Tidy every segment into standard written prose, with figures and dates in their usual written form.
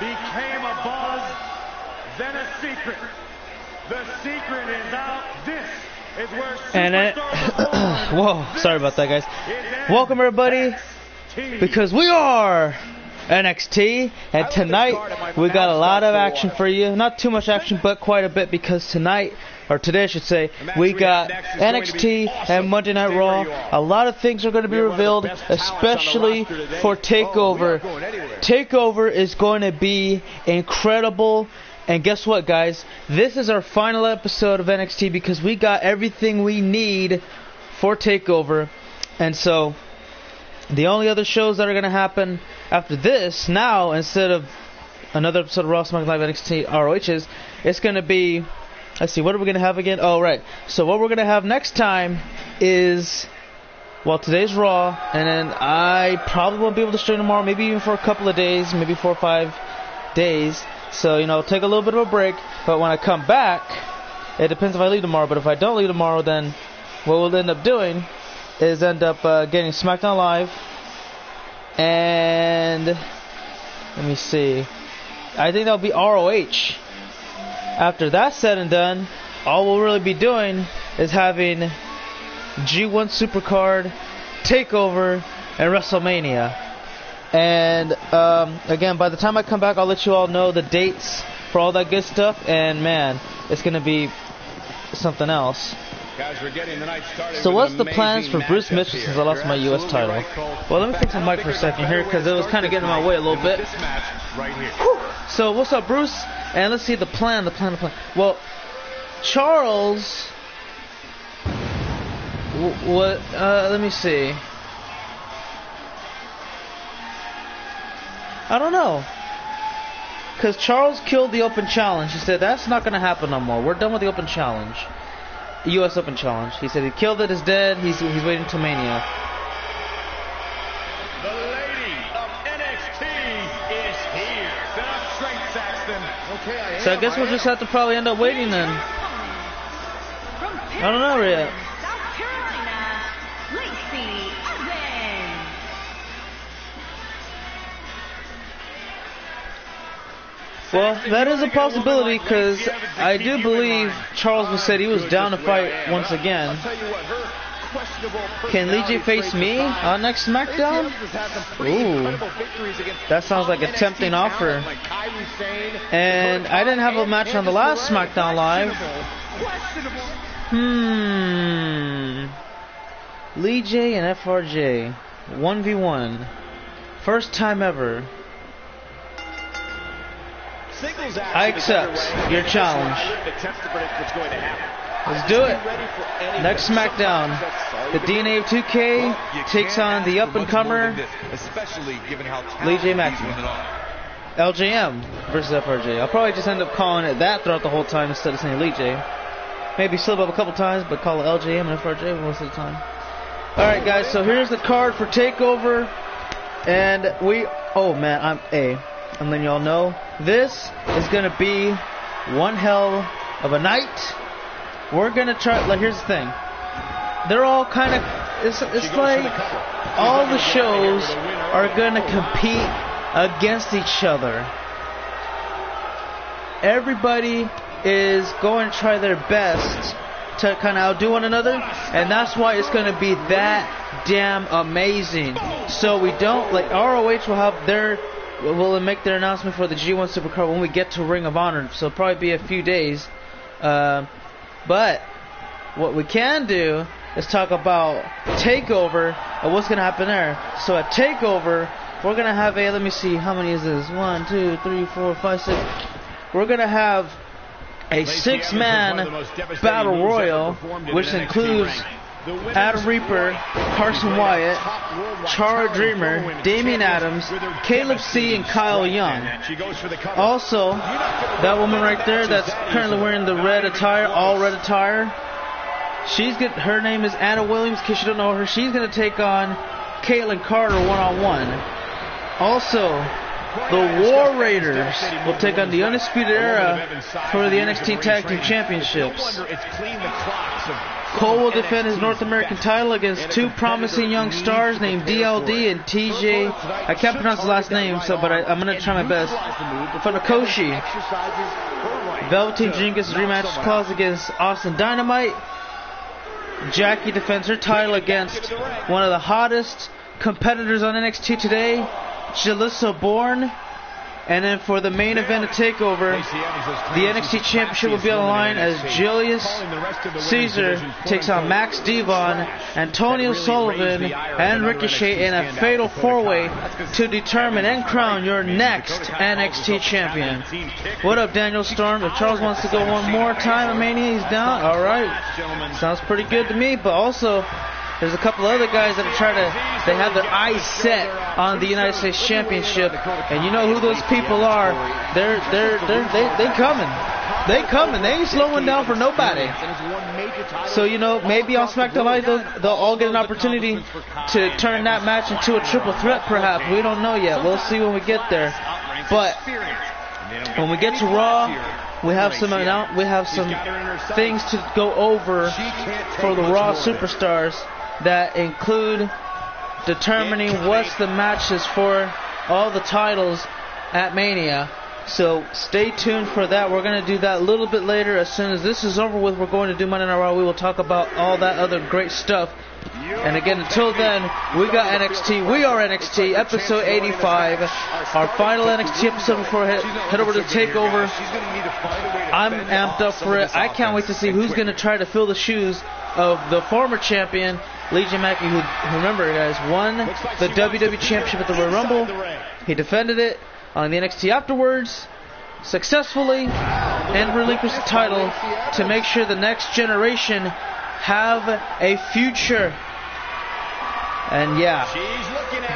became a buzz, then a secret. The secret is out. This is where superstars whoa, sorry about that, guys. Welcome everybody, because we are NXT, and tonight we got a lot of action for you. Not too much action, but quite a bit, because tonight, or today I should say, we got NXT and Monday Night Raw. A lot of things are going to be revealed, especially for Takeover. Takeover is going to be incredible. And guess what, guys? This is our final episode of NXT, because we got everything we need for Takeover. And so the only other shows that are going to happen after this, now, instead of another episode of Raw, SmackDown Live, NXT, ROHs, it's going to be, let's see, what are we going to have again? Oh, right. So what we're going to have next time is, well, today's Raw, and then I probably won't be able to stream tomorrow, maybe even for a couple of days, maybe 4 or 5 days. So, you know, take a little bit of a break, but when I come back, it depends if I leave tomorrow, but if I don't leave tomorrow, then what we'll end up doing is end up getting SmackDown Live, and let me see, I think that'll be ROH. After that's said and done, all we'll really be doing is having G1 Supercard, Takeover, and WrestleMania. And again, by the time I come back, I'll let you all know the dates for all that good stuff, and man, it's going to be something else. Guys, we're getting the night started. So what's the plans for Bruce Mitchell since I lost my U.S. title? Well, let me fix my mic for a second here, because it was kind of getting in my way a little bit. So what's up, Bruce? And let's see the plan. Well, Charles, what? Let me see. I don't know, because Charles killed the Open Challenge. He said that's not going to happen no more. We're done with the Open Challenge. U.S. Open Challenge. He said he killed it, it's dead, he's waiting until Mania. The lady of NXT is here. Set up straight, Saxton. Okay, So I guess we'll just have to probably end up waiting then. I don't know yet. Well, that is a possibility, because I do believe Charles said he was down to fight once again. Can Lee J face me on next SmackDown? Ooh, that sounds like a tempting offer. And I didn't have a match on the last SmackDown Live. Lee J and FRJ 1v1, first time ever. I accept your challenge. Let's do it. Next SmackDown, the DNA of 2K takes on the up-and-comer Lee J Maxey. LJM versus FRJ. I'll probably just end up calling it that throughout the whole time instead of saying Lee J. Maybe slip up a couple times, but call it LJM and FRJ most of the time. Alright, guys, so here's the card for Takeover. And oh man, I'm letting y'all know, this is going to be one hell of a night. We're going to try, like, here's the thing. They're all kind of, it's like all the shows are going to compete against each other. Everybody is going to try their best to kind of outdo one another, and that's why it's going to be that damn amazing. So we don't, like, ROH will have will make their announcement for the G1 Supercard when we get to Ring of Honor, so it'll probably be a few days. But what we can do is talk about Takeover and what's going to happen there. So at Takeover, we're going to have let me see, how many is this? 1, 2, 3, 4, 5, 6. We're going to have a 6-man battle royal, which includes Adam Reaper, Carson Wyatt, Chara Dreamer, Damian Adams, Caleb C, and Kyle Young. Also, that woman right there that's currently wearing the red attire, all red attire, her name is Anna Williams. In case you don't know her, she's going to take on Caitlyn Carter one-on-one. Also, the War Raiders will take on the Undisputed Era for the NXT Tag Team Championships. Cole will defend his North American title against two promising young stars named DLD and TJ. I can't pronounce the last name, but I'm going to try my best. Funakoshi. Velveteen Dream gets his rematch clause against Austin Dynamite. Jackie defends her title against one of the hottest competitors on NXT today, Jalissa Bourne. And then for the main event of Takeover, the NXT Championship will be on the line as Julius Caesar takes on Max Devon, Antonio Sullivan, and Ricochet in a fatal four-way to determine and crown your next NXT Champion. What up, Daniel Storm? If Charles wants to go one more time at Mania, he's down. All right, sounds pretty good to me. But also, there's a couple other guys that are they have their eyes set on the United States Championship, and you know who those people are. They coming. They coming. They ain't slowing down for nobody. So, you know, maybe on SmackDown Live they'll all get an opportunity to turn that match into a triple threat, perhaps. We don't know yet. We'll see when we get there. But when we get to Raw, we have some things to go over for the Raw superstars that include determining what's the matches for all the titles at Mania. So stay tuned for that. We're going to do that a little bit later. As soon as this is over with, we're going to do Monday Night Raw. We will talk about all that other great stuff. And again, until then, we got NXT. We are NXT, episode 85. Our final NXT episode before we head over to Takeover. I'm amped up for it. I can't wait to see who's going to try to fill the shoes of the former champion, Legion Mackey, who, remember guys, won the WWE Championship at the Royal Rumble. He defended it on the NXT afterwards successfully and relinquished the title to make sure the next generation have a future. And yeah,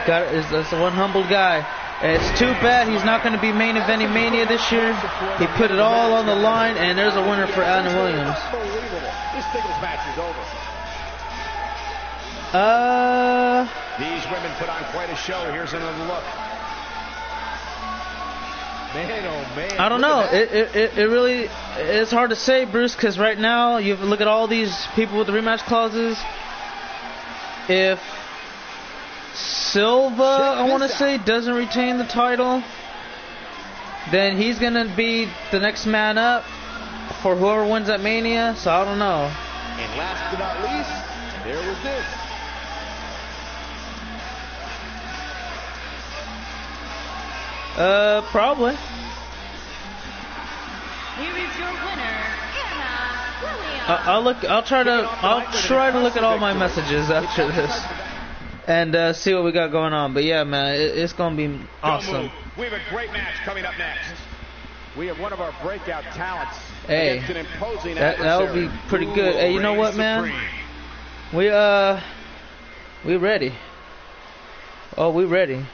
that's the one humble guy. And it's too bad he's not going to be main eventing Mania this year. He put it all on the line, and there's a winner for Adam Williams. This singles match is over. These women put on quite a show. Here's another look. Man, oh man. I don't know. It really is hard to say, Bruce, because right now you look at all these people with the rematch clauses. If Silva, I want to say, doesn't retain the title, then he's going to be the next man up for whoever wins at Mania. So I don't know. And last but not least, there was this. Probably. Here is your winner, Anna Williams. I'll try to look at all my messages after this and see what we got going on. But yeah, man, it's gonna be awesome. We have a great match coming up next. We have one of our breakout talents. Hey, an imposing that would be pretty good. Hey, you know what, man? We ready. Oh, we ready.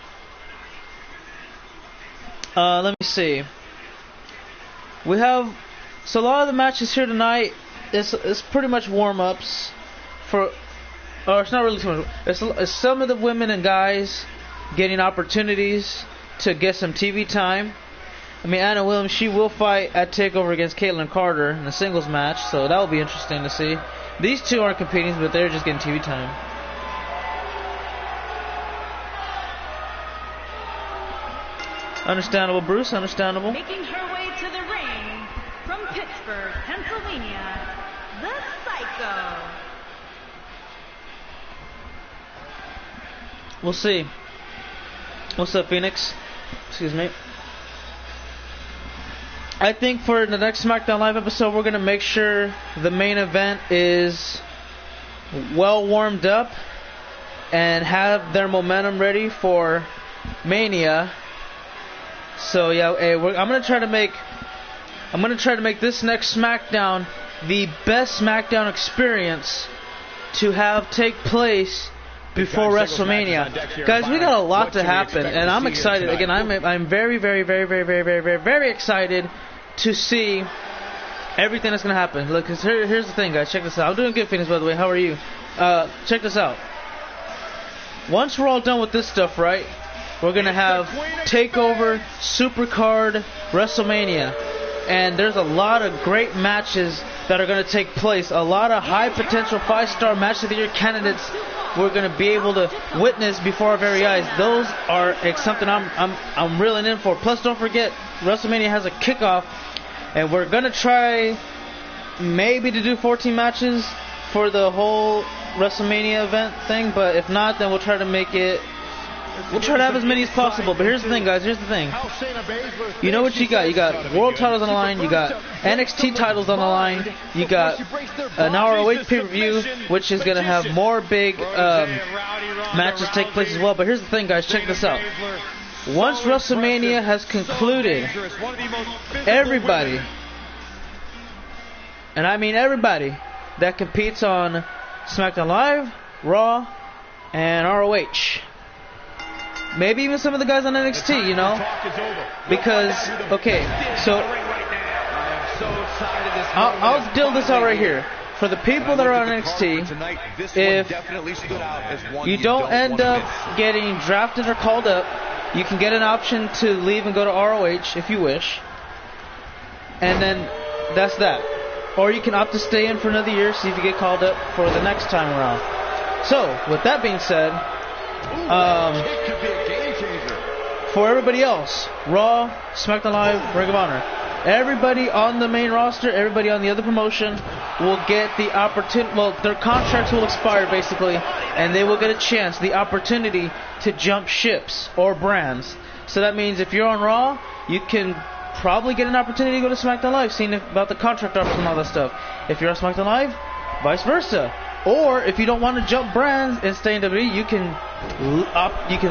Let me see. We have a lot of the matches here tonight. It's pretty much warm-ups for, or it's not really too much. It's some of the women and guys getting opportunities to get some TV time. I mean, Anna Williams, she will fight at Takeover against Caitlin Carter in a singles match, so that will be interesting to see. These two aren't competing, but they're just getting TV time. Understandable, Bruce, understandable. Making her way to the ring from Pittsburgh, Pennsylvania, the Psycho. We'll see. What's up, Phoenix? Excuse me. I think for the next SmackDown Live episode, we're going to make sure the main event is well warmed up and have their momentum ready for Mania. So yeah, hey, I'm gonna try to make this next SmackDown the best SmackDown experience to have take place before WrestleMania. Guys, we got a lot to happen, and I'm excited. Again, I'm very, very, very, very, very, very, very, very excited to see everything that's gonna happen. Look, 'cause here's the thing, guys. Check this out. I'm doing good, Phoenix, by the way. How are you? Check this out. Once we're all done with this stuff, right? we're going to have Takeover, Supercard, WrestleMania. And there's a lot of great matches that are going to take place. A lot of high potential 5-star match of the year candidates we're going to be able to witness before our very eyes. Those are something I'm reeling in for. Plus, don't forget, WrestleMania has a kickoff, and we're going to try maybe to do 14 matches for the whole WrestleMania event thing. But if not, then we'll try to make it. We'll try to have as many as possible. But here's the thing, guys. Here's the thing. You know what you got? You got world titles on the line. You got NXT titles on the line. You got an ROH pay-per-view, which is going to have more big matches take place as well. But here's the thing, guys. Check this out. Once WrestleMania has concluded, everybody, and I mean everybody, that competes on SmackDown Live, Raw, and ROH. Maybe even some of the guys on NXT, you know? Because, okay, so I'll deal this out right here. For the people that are on NXT, if you don't end up getting drafted or called up, you can get an option to leave and go to ROH if you wish. And then that's that. Or you can opt to stay in for another year, see if you get called up for the next time around. So, with that being said, for everybody else, Raw, SmackDown Live, Ring of Honor, everybody on the main roster, everybody on the other promotion will get the opportunity. Well, their contracts will expire basically, and they will get a chance, the opportunity to jump ships or brands. So that means if you're on Raw, you can probably get an opportunity to go to SmackDown Live, seeing about the contract offers and all that stuff. If you're on SmackDown Live, vice versa. Or if you don't want to jump brands and stay in WWE, you can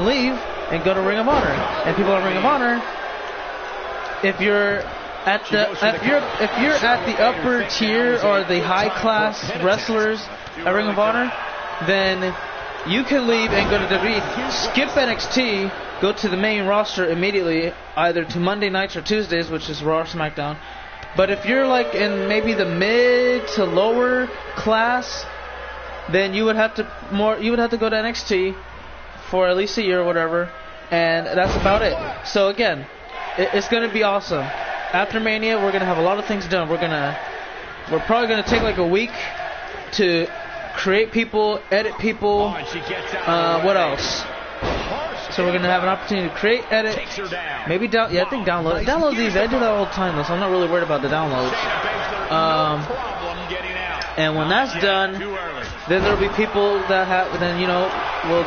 leave and go to Ring of Honor. And people on Ring of Honor, if you're at the upper tier or the high class wrestlers at Ring of Honor, then you can leave and go to WWE. Skip NXT, go to the main roster immediately, either to Monday nights or Tuesdays, which is Raw or SmackDown. But if you're like in maybe the mid to lower class, then you would have to go to NXT for at least a year or whatever, and that's about it. So again, it's going to be awesome. After Mania, we're going to have a lot of things done. We're probably going to take like a week to create people, edit people. What else? So we're going to have an opportunity to create, edit, maybe download. Download's easy. I do that all the time though, so I'm not really worried about the downloads. And when that's done, then there'll be people that will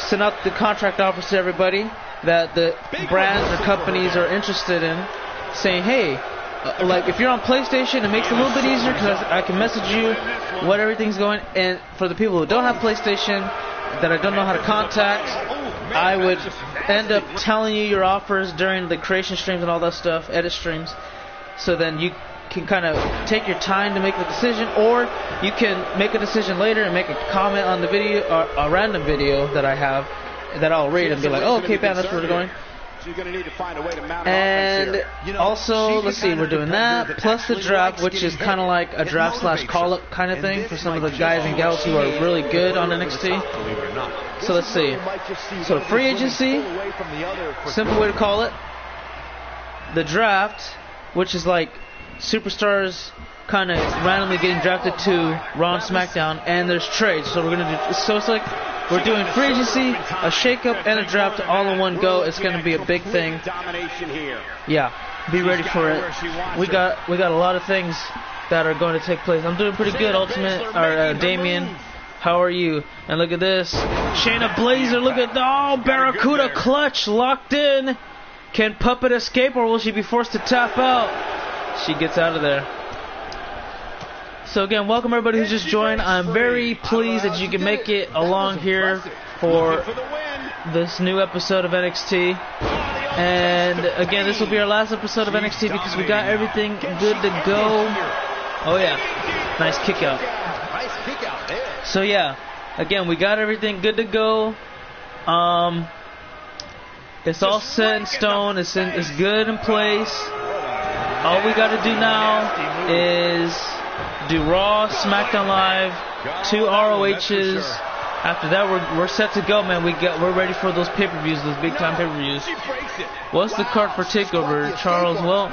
send out the contract offers to everybody that the brands or companies are interested in, saying, hey, like if you're on PlayStation, it makes it a little bit easier because I can message you what everything's going. And for the people who don't have PlayStation, that I don't know how to contact, I would end up telling you your offers during the creation streams and all that stuff, edit streams. So then you can kind of take your time to make the decision, or you can make a decision later and make a comment on the video, or a random video that I have that I'll read and be like, oh, okay, man, that's where we're going. And also, let's see, we're doing that, plus the draft, which is kind of like a draft / call-up kind of thing for some of the guys and gals who are really good on NXT. So let's see. So free agency, simple way to call it. The draft, which is like superstars kind of randomly getting drafted to Raw and SmackDown, and there's trades. So we're gonna do. So it's like we're doing free agency, a shakeup, and a draft all in one go. It's gonna be a big thing. Yeah, be ready for it. We got a lot of things that are going to take place. I'm doing pretty good, Ultimate or Damien. How are you? And look at this, Shayna Baszler. Look at Barracuda clutch locked in. Can Puppet escape, or will she be forced to tap out? She gets out of there. So again, welcome everybody who's just joined. I'm very pleased that you can make it along here for this new episode of NXT. And again, this will be our last episode of NXT because we got everything good to go. Oh yeah, nice kick out. So yeah, again, we got everything good to go. It's all set in stone. It's good in place. All we got to do now is do Raw, SmackDown Live, 2 ROHs, after that, we're set to go, man. We're ready for those pay-per-views, those big-time pay-per-views. What's the card for Takeover, Charles? Well,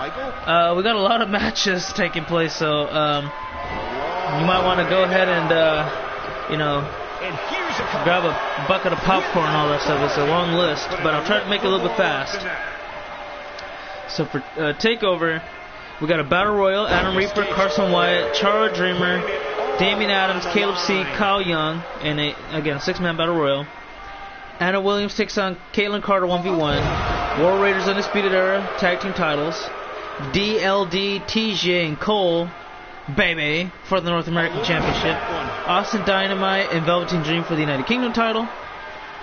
we got a lot of matches taking place, so you might want to go ahead and you know, grab a bucket of popcorn and all that stuff. It's a long list, but I'll try to make it a little bit fast. So for Takeover, we got a Battle Royal: Adam Reaper, Carson Wyatt, Chara Dreamer, Damian Adams, Caleb C, Kyle Young, and again, 6-man Battle Royal. Anna Williams takes on Caitlin Carter 1v1. War Raiders Undisputed Era Tag Team Titles. DLD, TJ, and Cole, baby, for the North American Championship. Austin Dynamite and Velveteen Dream for the United Kingdom title.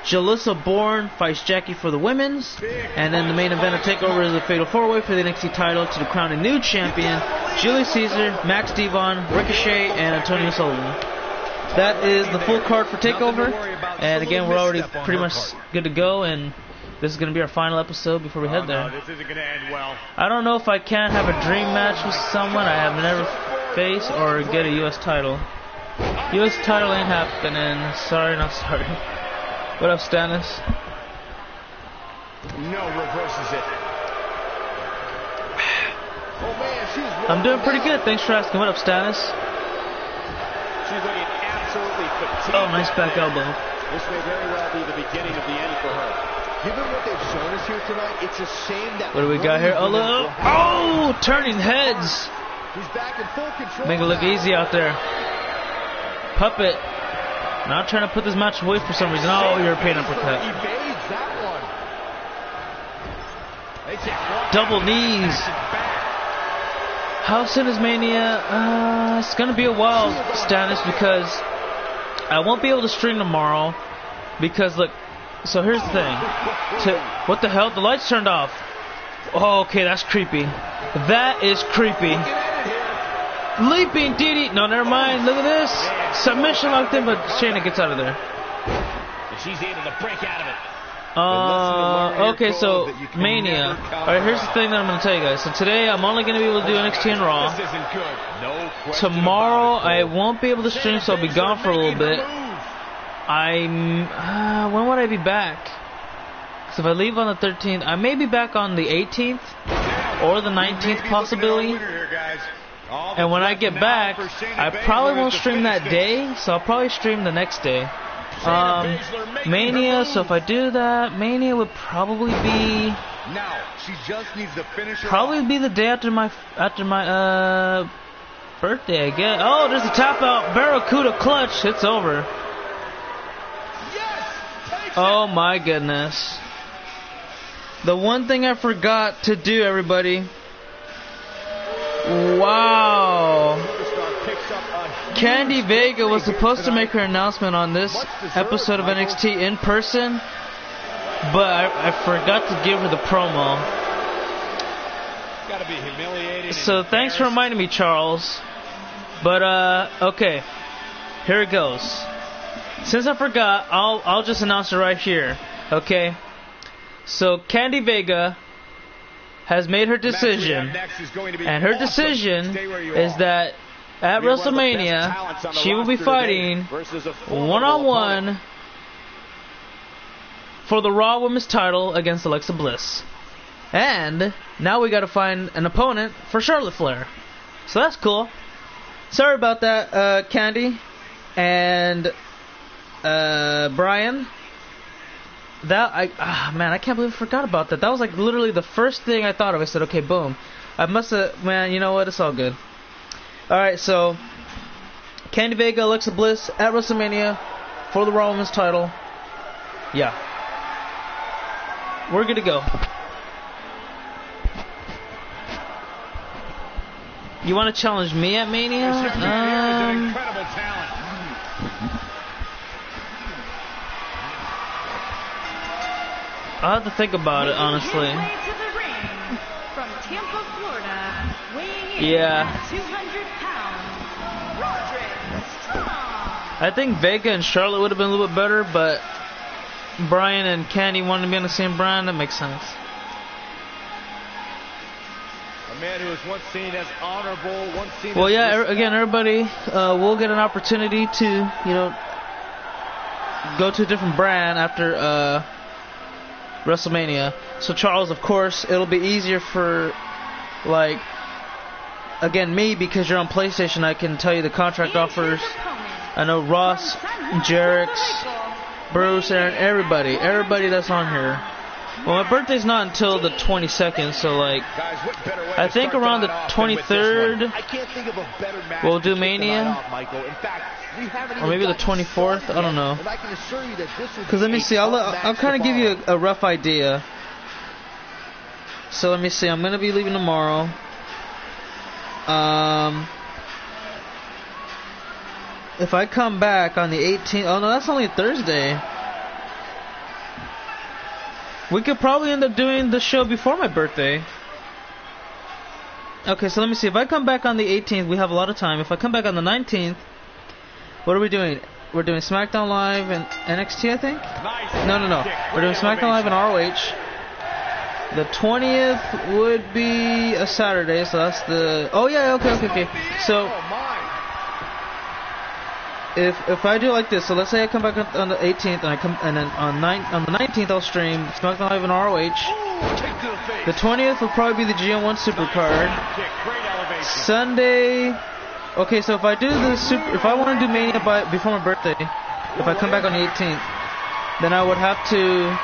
Jalissa Bourne fights Jackie for the women's. And then the main event of Takeover is a Fatal 4-Way for the NXT title to crown a new champion: Julius Caesar, Max Devon, Ricochet, and Antonio Sullivan. That is the full card for Takeover. And again, we're already pretty much good to go, and this is going to be our final episode before we head there. This isn't going to end well. I don't know if I can have a dream match with someone I have never faced or get a U.S. title. U.S. title ain't happening. Sorry, not sorry. What up, Stannis? No, reverses it. Oh, man, I'm doing pretty good. Thanks for asking. What up, Stannis? She's looking absolutely fatigued. Oh, nice back elbow. This may very well be the beginning of the end for her. Given what they've shown us here tonight, it's a shame that. What do we got here? Oh, look. Oh, turning heads. He's back in full control. Make it look easy out there. Puppet. Not trying to put this match away for some reason. Oh, European uppercut. Evades that one. Double knees. How soon is Mania? It's going to be a while, Stannis, because I won't be able to stream tomorrow. Because, look, so here's the thing. What the hell? The lights turned off. Oh, okay, that's creepy. That is creepy. Leaping DD. No, never mind. Look at this. Submission locked in, but Shayna gets out of there. She's able to break out of it. Okay, so Mania. Alright, here's the thing that I'm going to tell you guys. So today, I'm only going to be able to do NXT and Raw. This isn't good. No question. Tomorrow, I won't be able to stream, so I'll be gone for a little bit. When would I be back? So if I leave on the 13th, I may be back on the 18th or the 19th possibility. And when I get back, I probably won't stream that day, so I'll probably stream the next day. Mania, so if I do that, Mania would probably be the day after my birthday, I guess. Oh, there's a tap out Barracuda clutch. It's over. Oh my goodness. The one thing I forgot to do, everybody. Wow. Candy Vega was supposed to make her announcement on this episode of NXT in person, but I forgot to give her the promo. Gotta be humiliating. So thanks for reminding me, Charles. But okay, here it goes. Since I forgot, I'll just announce it right here. Okay. So Candy Vega has made her decision, and her decision is that at WrestleMania she will be fighting one-on-one for the Raw Women's title against Alexa Bliss. And now we gotta find an opponent for Charlotte Flair. So that's cool. Sorry about that, Candy and Brian. Man, I can't believe I forgot about that. That was like literally the first thing I thought of. I said, okay, boom. I must have, man, you know what? It's all good. Alright, so Candy Vega, Alexa Bliss at WrestleMania for the Raw Women's title. Yeah. We're good to go. You want to challenge me at Mania? Incredible talent. I'll have to think about it, honestly. From Tampa, Florida, weighing in Yeah. at 200 pounds, Roderick Strong. I think Vega and Charlotte would have been a little bit better, but Brian and Candy wanted to be on the same brand. That makes sense. A man who was once seen as honorable, once seen Well, as yeah, again, everybody, we'll get an opportunity to, go to a different brand after WrestleMania. So Charles, of course, it'll be easier for, like, again, me, because you're on PlayStation, I can tell you the contract offers. I know Ross, Jarrex, Bruce, Aaron, everybody that's on here. Well, my birthday's not until the 22nd, so like, I think around the 23rd, we'll do Mania, or maybe the 24th, I don't know. Because let me see, I'll kind of give you a rough idea. So let me see, I'm going to be leaving tomorrow. If I come back on the 18th, oh no, that's only a Thursday. We could probably end up doing the show before my birthday. Okay, so let me see. If I come back on the 18th, we have a lot of time. If I come back on the 19th, what are we doing? We're doing SmackDown Live and NXT, I think? No. We're doing SmackDown Live and ROH. The 20th would be a Saturday, so that's the... Oh, yeah, okay. So... If I do it like this, so let's say I come back on the 18th, and then on the 19th I'll stream SmackDown Live and ROH. The 20th will probably be the GM1 Supercard. Sunday, okay, so if I do if I want to do Mania before my birthday, if I come back on the 18th, then I would have to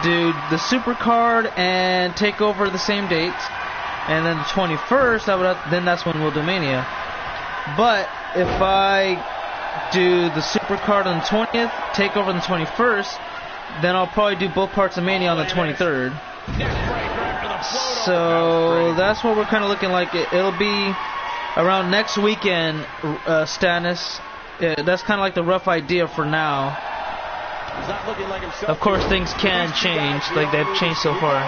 do the Supercard and Takeover the same date, and then the 21st, then that's when we'll do Mania. But if I do the Supercard on the 20th, Takeover on the 21st, then I'll probably do both parts of Mania on the 23rd. So that's what we're kind of looking like. It'll be around next weekend, Stannis. That's kind of like the rough idea for now. Of course, things can change, like they've changed so far.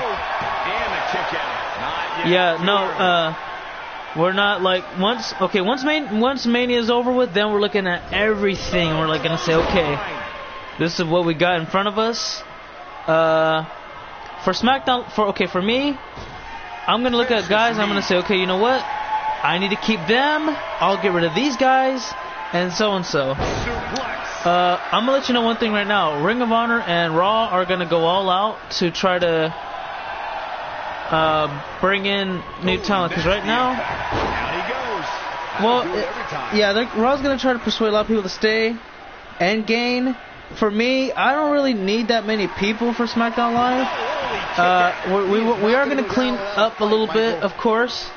Yeah, no, we're not like once Mania is over with, then we're looking at everything. We're like gonna say, okay, this is what we got in front of us. For SmackDown, for me, I'm gonna look at guys. I'm gonna say, okay, you know what? I need to keep them. I'll get rid of these guys, and so and so. I'm gonna let you know one thing right now. Ring of Honor and Raw are gonna go all out to try to bring in new talent, because right now, Raw's gonna try to persuade a lot of people to stay and gain. For me, I don't really need that many people for SmackDown Live. We are gonna clean up a little bit, of course.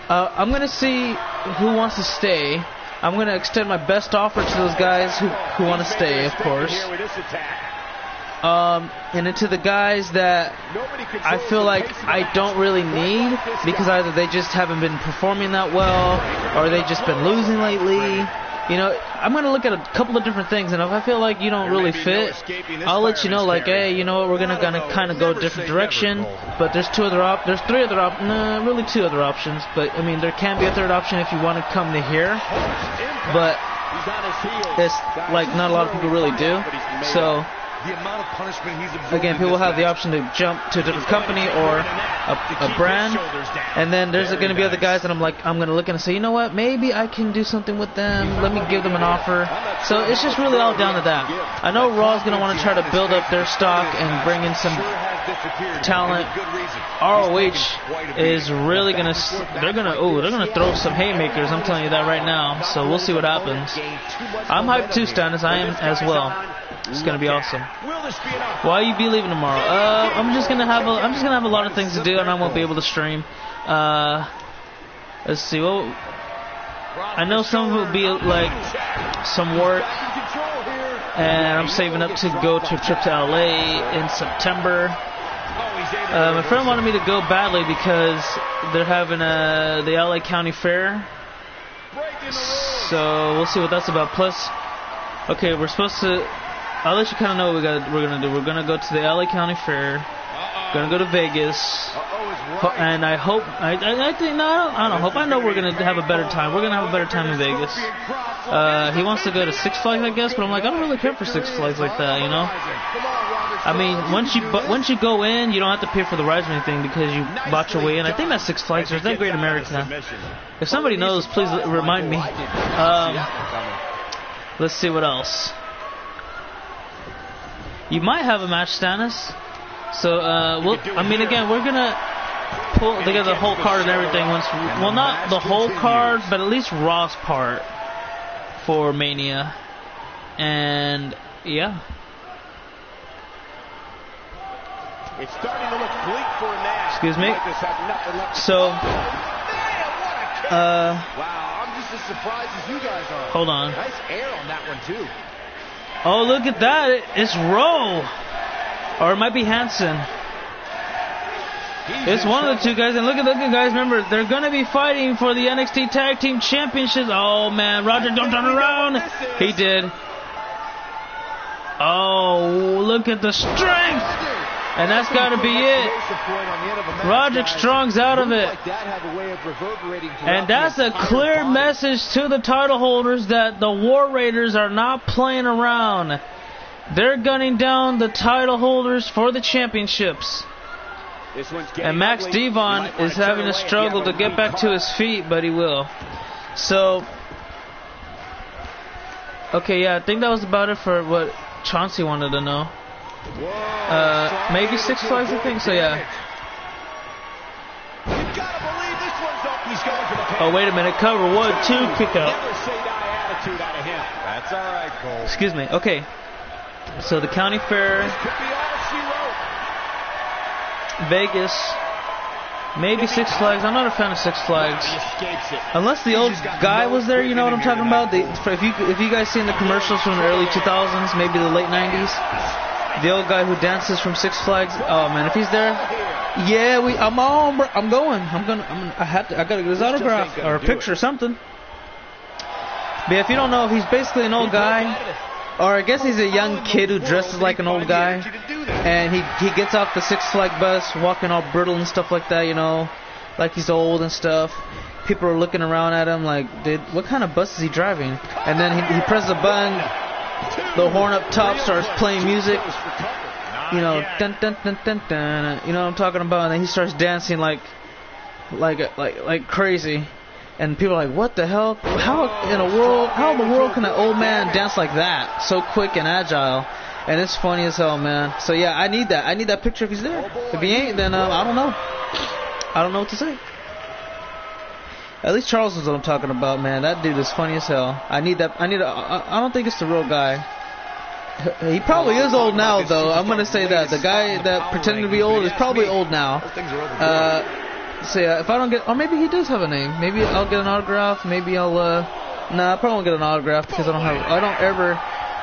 I'm gonna see who wants to stay. I'm gonna extend my best offer to those guys who want to stay, of course. And into the guys that I feel like I don't really need, because either they just haven't been performing that well, or they just been losing lately. You know, I'm going to look at a couple of different things, and if I feel like you don't really fit, I'll let you know, like, hey, you know what, we're gonna kind of go a different direction, but there's two other options, but, I mean, there can be a third option if you want to come to here, but it's, like, not a lot of people really do, so... Again, people have the option to jump to a different company or a brand, and then there's going to be other guys that I'm going to look and say, you know what, maybe I can do something with them, let me give them an offer. So it's just really all down to that. I know Raw's going to want to try to build up their stock and bring in some talent. ROH is really going to, they're going to throw some haymakers, I'm telling you that right now, so we'll see what happens. I'm hyped too, Stannis, I am as well. It's gonna be awesome. Why you be leaving tomorrow? I'm just gonna have a lot of things to do, and I won't be able to stream. Let's see. Well, I know some of it will be like some work, and I'm saving up to go to a trip to LA in September. My friend wanted me to go badly because they're having the LA County Fair, so we'll see what that's about. Plus, okay, we're supposed to. I'll let you kind of know what we're gonna do. We're gonna go to the LA County Fair. Gonna go to Vegas, and I hope I know we're gonna have a better time. We're gonna have a better time in Vegas. He wants to go to Six Flags, I guess, but I'm like, I don't really care for Six Flags like that, you know. I mean, once you go in, you don't have to pay for the rides or anything because you bought your way in. I think that's Six Flags, or is that Great America? If somebody knows, please remind me. Let's see what else. You might have a match, Stannis. So, I mean, again, we're gonna pull together the whole card and everything once. Well, not the whole card, but at least Raw's part for Mania. And yeah. It's starting to look bleak for him now. Excuse me. So, wow, I'm just as surprised as you guys are. Hold on. Nice air on that one too. Oh, look at that! It's Rowe, or it might be Hanson. It's one of the two guys, and look at guys. Remember, they're gonna be fighting for the NXT Tag Team Championships. Oh man, Roger, don't turn around. He did. Oh, look at the strength, and that's gotta be it. Roderick Strong's out of it, and that's a clear message to the title holders that the War Raiders are not playing around. They're gunning down the title holders for the championships. And Max Devon is having a struggle to get back to his feet, but he will. So, okay, yeah, I think that was about it for what Chauncey wanted to know. Maybe Six Flags, I think. So yeah. Oh, wait a minute. Cover 1, 2, kick out. That's all right, Cole. Excuse me. Okay. So the county fair, Vegas, maybe Six Flags. I'm not a fan of Six Flags, unless the old guy was there. You know what I'm talking about? If you guys seen the commercials from the early 2000s, maybe the late 90s, the old guy who dances from Six Flags. Oh man, if he's there, yeah, I'm going. I gotta get his autograph or a picture or something. But if you don't know, he's basically an old guy, or I guess he's a young kid who dresses like an old guy, and he gets off the Six Flag bus, walking all brittle and stuff like that, you know, like he's old and stuff. People are looking around at him like, dude, what kind of bus is he driving? And then he presses a button, the horn up top starts playing music, you know, dun dun dun dun dun, you know what I'm talking about, and then he starts dancing like crazy. And people are like, what the hell? How in the world can an old man dance like that? So quick and agile. And it's funny as hell, man. So yeah, I need that. I need that picture if he's there. If he ain't, then I don't know. I don't know what to say. At least Charles is what I'm talking about, man. That dude is funny as hell. I don't think it's the real guy. He probably is old now, though. I'm going to say that. The guy that pretended to be old is probably old now. So yeah, if I don't get, or maybe he does have a name. Maybe I'll get an autograph. Maybe I'll, nah, I probably won't get an autograph because I don't ever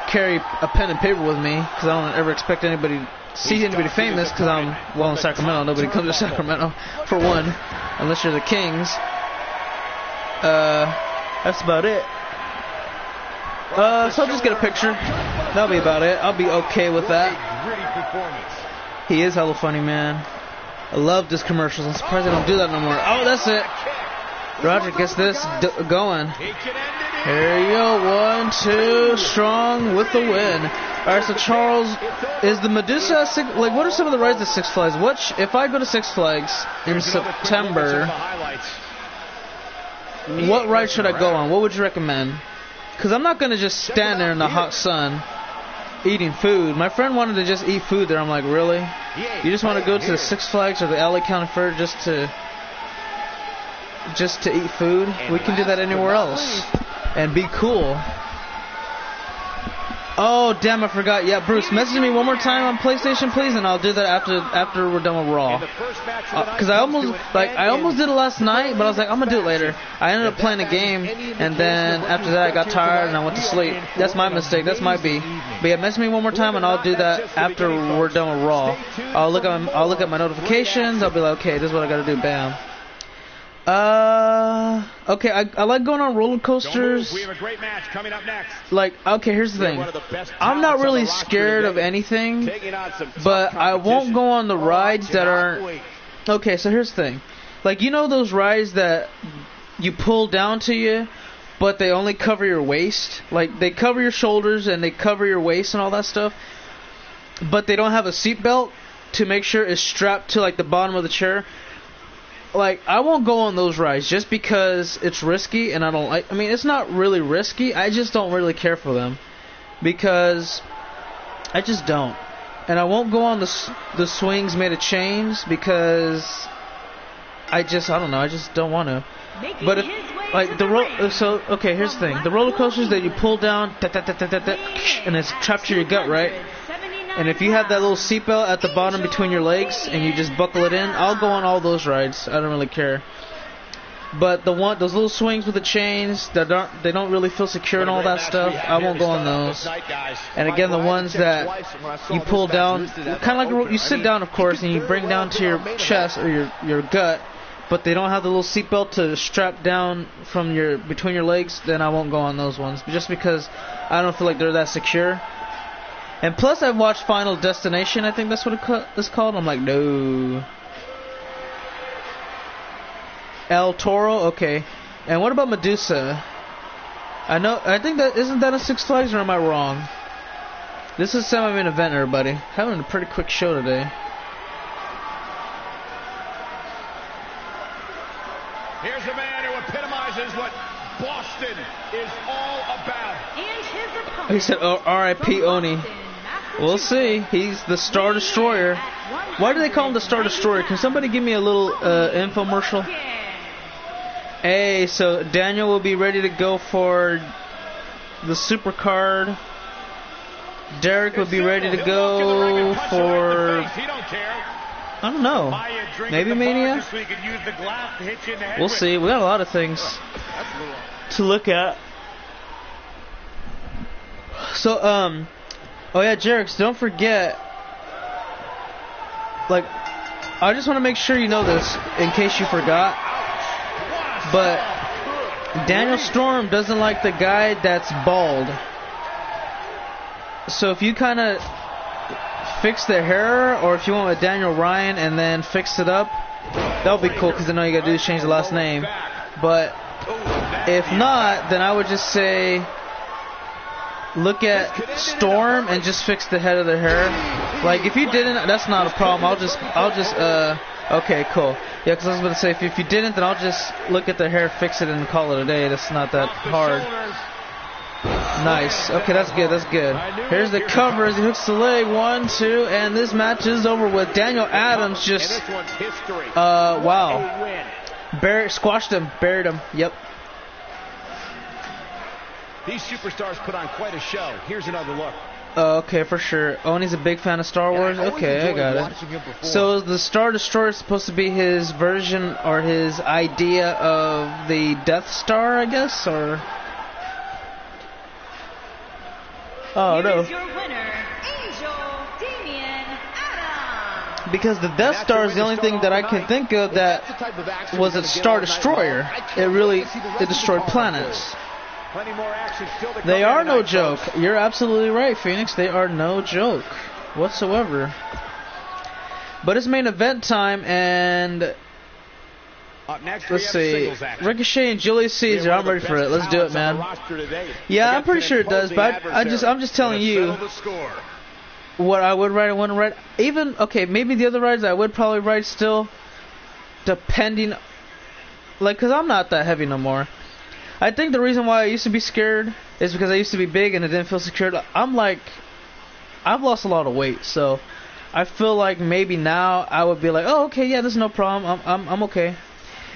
carry a pen and paper with me because I don't ever expect see anybody famous because I'm, well, in Sacramento. Nobody comes to Sacramento, for one, unless you're the Kings. That's about it. So I'll just get a picture. That'll be about it. I'll be okay with that. He is hella funny, man. I love this commercials. I'm surprised they don't do that no more. Oh, that's it. Roger gets this going. Here you go. 1, 2, strong with the win. Alright, so Charles, is the Medusa, like, what are some of the rides at Six Flags? If I go to Six Flags in September, what ride should I go on? What would you recommend? Because I'm not going to just stand there in the hot sun eating food. My friend wanted to just eat food there. I'm like, really? You just want to go to the Six Flags or the LA County Fair just to eat food? We can do that anywhere else and be cool. Oh, damn, I forgot. Yeah, Bruce, message me one more time on PlayStation, please, and I'll do that after we're done with Raw. Because I almost did it last night, but I was like, I'm going to do it later. I ended up playing a game, and then after that I got tired and I went to sleep. That's my mistake. That's my B. But yeah, message me one more time, and I'll do that after we're done with Raw. I'll look at my notifications. I'll be like, okay, this is what I got to do. Bam. Okay, I like going on roller coasters. We have a great match coming up next. Like, okay, here's the thing. I'm not really scared of anything, but I won't go on the rides that aren't... Okay, so here's the thing. Like, you know those rides that you pull down to you, but they only cover your waist? Like, they cover your shoulders and they cover your waist and all that stuff, but they don't have a seatbelt to make sure it's strapped to, like, the bottom of the chair. Like, I won't go on those rides just because it's risky and I don't like... I mean, it's not really risky. I just don't really care for them. Because I just don't. and I won't go on the swings made of chains because I don't know, I just don't want to. But if, like okay, here's the thing: the roller coasters that you pull down, and it's trapped to your gut, right? And if you have that little seatbelt at the bottom between your legs and you just buckle it in, I'll go on all those rides. I don't really care. But those little swings with the chains that they don't really feel secure and all that stuff, I won't go on those. And again, the ones that you pull down, kind of like you sit down, of course, and you bring down to your chest or your gut, but they don't have the little seatbelt to strap down from between your legs, then I won't go on those ones. Just because I don't feel like they're that secure. And plus, I've watched Final Destination, I think that's what it's called. I'm like, no. El Toro, okay. And what about Medusa? I think that isn't that a Six Flags, or am I wrong? This is semi-main event, everybody. Having a pretty quick show today. Here's a man who epitomizes what Boston is all about. And his opponent, He said, R.I.P. Oni. We'll see. He's the Star Destroyer. Why do they call him the Star Destroyer? Can somebody give me a little infomercial? Hey, so Daniel will be ready to go for the super card. Derek will be ready to go for, I don't know, maybe Mania? We'll see. We got a lot of things to look at. So, oh yeah, Jerix, don't forget, like, I just want to make sure you know this, in case you forgot, but Daniel Storm doesn't like the guy that's bald. So if you kind of fix the hair, or if you went with Daniel Ryan and then fix it up, that would be cool, because I know you got to do is change the last name. But if not, then I would just say, look at Storm and just fix the head of the hair. Like, if you didn't, that's not a problem. I'll just okay, cool. Yeah, because I was going to say, if you didn't, then I'll just look at the hair, fix it, and call it a day. That's not that hard. Nice. Okay, that's good. That's good. Here's the cover as he hooks the leg. 1, 2, and this match is over with Daniel Adams just, wow. Squashed him. Buried him. Yep. These superstars put on quite a show. Here's another look. Okay, for sure. Oni's a big fan of Star Wars. Okay, I got it. So is the Star Destroyer supposed to be his version or his idea of the Death Star, I guess, or? Oh no. Here's your winner, Angel Damian Adams. Because the Death Star is the only thing that I can think of that was a Star Destroyer. It destroyed planets. They are no joke. You're absolutely right, Phoenix. They are no joke whatsoever. But it's main event time, and let's see, Ricochet and Julius Caesar. I'm ready for it. Let's do it, man. Yeah, I'm pretty sure it does, but I'm just telling you what I would write and wouldn't write. Even, okay, maybe the other rides I would probably write still, depending, like, because I'm not that heavy no more. I think the reason why I used to be scared is because I used to be big and it didn't feel secure. I've lost a lot of weight, so I feel like maybe now I would be like, oh, okay, yeah, there's no problem. I'm okay.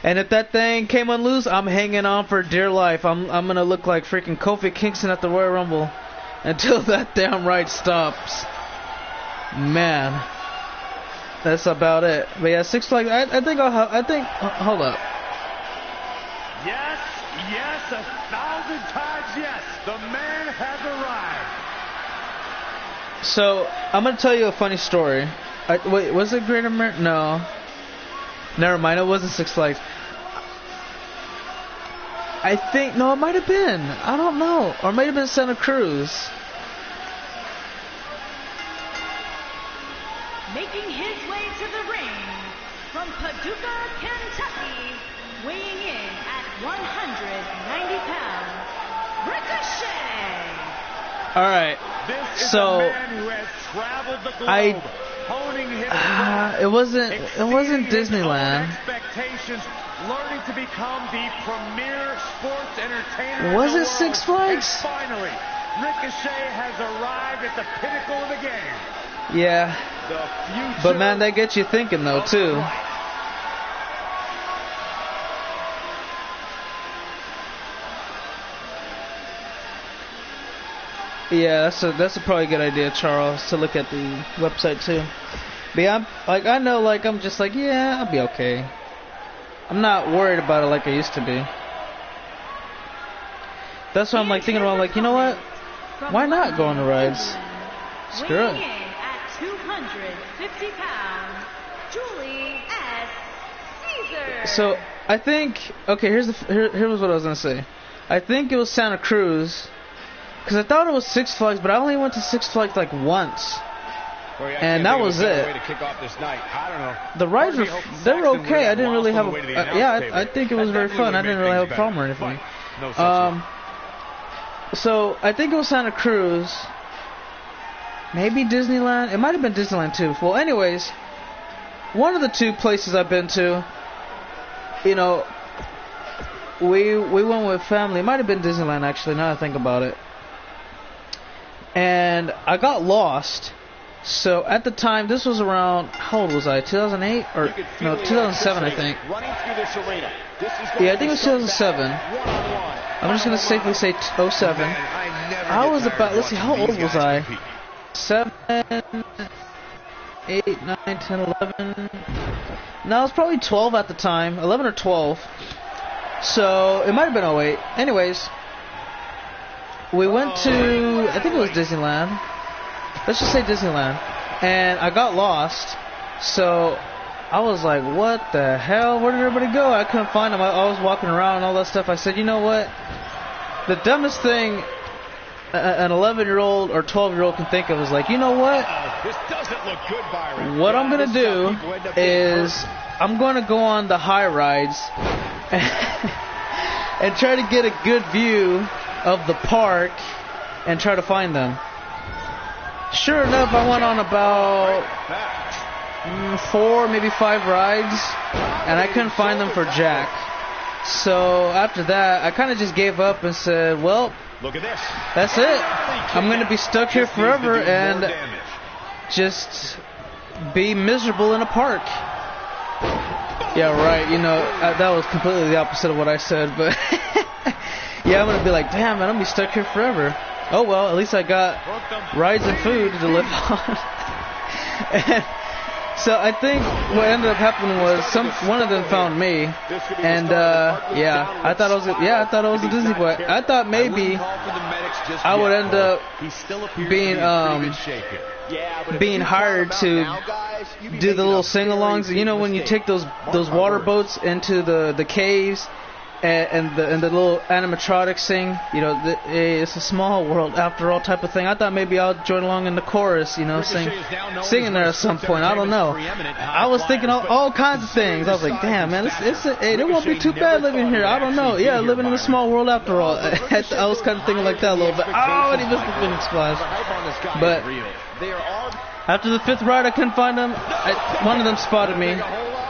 And if that thing came unloose, I'm hanging on for dear life. I'm gonna look like freaking Kofi Kingston at the Royal Rumble until that damn ride stops. Man, that's about it. But yeah, Six Flags. I think hold up. Yes, 1,000 times yes. The man has arrived. So, I'm going to tell you a funny story. Wait, was it Great America? No. Never mind, it wasn't Six Flags. I think, no, it might have been. I don't know. Or it might have been Santa Cruz. Making his way to the ring from Paducah, Kentucky, weighing in at 190 pounds, Ricochet. All right. This is a man who has traveled the globe, honing his it wasn't Disneyland. Expectations, learning to become the premier sports entertainer. Was in it the Six world. Flags? And finally, Ricochet has arrived at the pinnacle of the game. Yeah. But man, that gets you thinking though too. Yeah, that's a probably good idea, Charles, to look at the website too. But yeah, I know, I'm just like, yeah, I'll be okay. I'm not worried about it like I used to be. That's why I'm thinking about, you know what? Why not go on the rides? Screw it. At 250 pounds, Julie S. Caesar. So I think, okay, here's what I was gonna say. I think it was Santa Cruz. Because I thought it was Six Flags, but I only went to Six Flags once. And that was it. The rides they were okay. I didn't really have I think it was very fun. I didn't really have a problem or anything. So I think it was Santa Cruz. Maybe Disneyland. It might have been Disneyland too. Well, anyways, one of the two places I've been to, you know, we went with family. It might have been Disneyland actually, now I think about it. And I got lost. So at the time, this was around, how old was I? 2008 or no, 2007 I think. Yeah, I think it was 2007. I'm just gonna safely say 07. I was about, let's see, how old was I? 7, 8, 9, 10, 11. No, I was probably 12 at the time, 11 or 12. So it might have been 08. Anyways, we went to, I think it was Disneyland. Let's just say Disneyland. And I got lost. So I was like, what the hell? Where did everybody go? I couldn't find them. I was walking around and all that stuff. I said, you know what? The dumbest thing an 11-year-old or 12-year-old can think of is you know what? This doesn't look good, Byron. What I'm going to do is I'm going to go on the high rides and try to get a good view of the park and try to find them. Sure enough, I went on about 4, maybe 5 rides, and I couldn't find them for jack. So after that, I kind of just gave up and said, well, look at this. That's it. I'm going to be stuck here forever and just be miserable in a park. Yeah, right. You know, that was completely the opposite of what I said, but yeah, I'm going to be like, damn, man, I'm going to be stuck here forever. Oh, well, at least I got rides and food to live on. And so I think what ended up happening was one of them found me, and yeah, I thought it was a Disney boy. I thought maybe I would end up being hired to do the little sing-alongs. You know, when you take those water boats into the caves. And the little animatronics sing, you know, it's a small world after all type of thing. I thought maybe I'll join along in the chorus, you know, singing there at some point. I don't know. I was thinking all kinds of things. I was like, damn, man, it won't be too bad living here. I don't know. Yeah, living in a small world after all. I was kind of thinking like that a little bit. Oh, and he missed the Phoenix Splash. But after the 5th ride, I couldn't find them. One of them spotted me.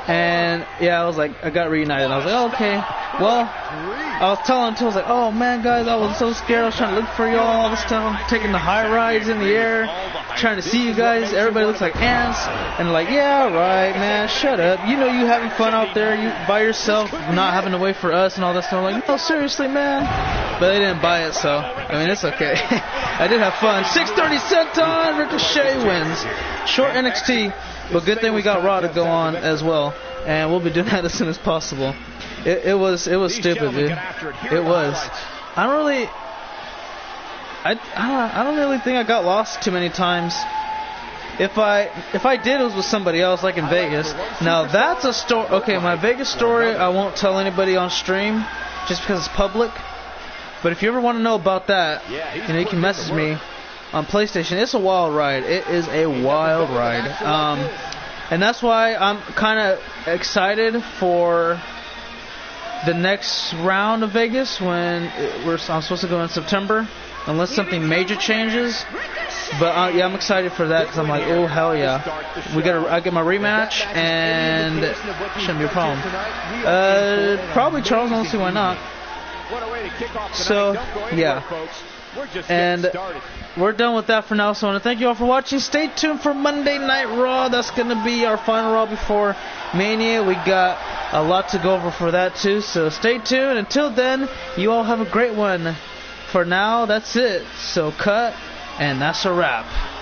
And yeah, I got reunited. I was like, oh, okay. Well, I was telling him, I was like, oh man, guys, I was so scared. I was trying to look for y'all, all this stuff. I'm taking the high rides in the air, trying to see you guys. Everybody looks like ants. And like, yeah, right, man, shut up. You know, you having fun out there, you by yourself, not having to wait for us and all that stuff. I'm like, no, seriously, man. But they didn't buy it, so I mean, it's okay. I did have fun. 6:30 Senton, Ricochet wins. Short NXT. But good thing we got Raw to go on as well, and we'll be doing that as soon as possible. It was stupid, dude. It was. I don't really think I got lost too many times. If I did, it was with somebody else, like in Vegas. Now that's a story. Okay, my Vegas story I won't tell anybody on stream, just because it's public. But if you ever want to know about that, you know, you can message me on PlayStation. It's a wild ride. It is a wild ride. And that's why I'm kind of excited for the next round of Vegas when I'm supposed to go in September, unless something major changes. But yeah, I'm excited for that because I'm like, oh hell yeah, I get my rematch and shouldn't be a problem. Probably Charles. I don't see why not. So yeah. We're just and getting started. we're done with that for now. So I want to thank you all for watching. Stay tuned for Monday Night Raw. That's going to be our final Raw before Mania. We got a lot to go over for that too. So stay tuned. Until then, you all have a great one. For now, that's it. So cut, and that's a wrap.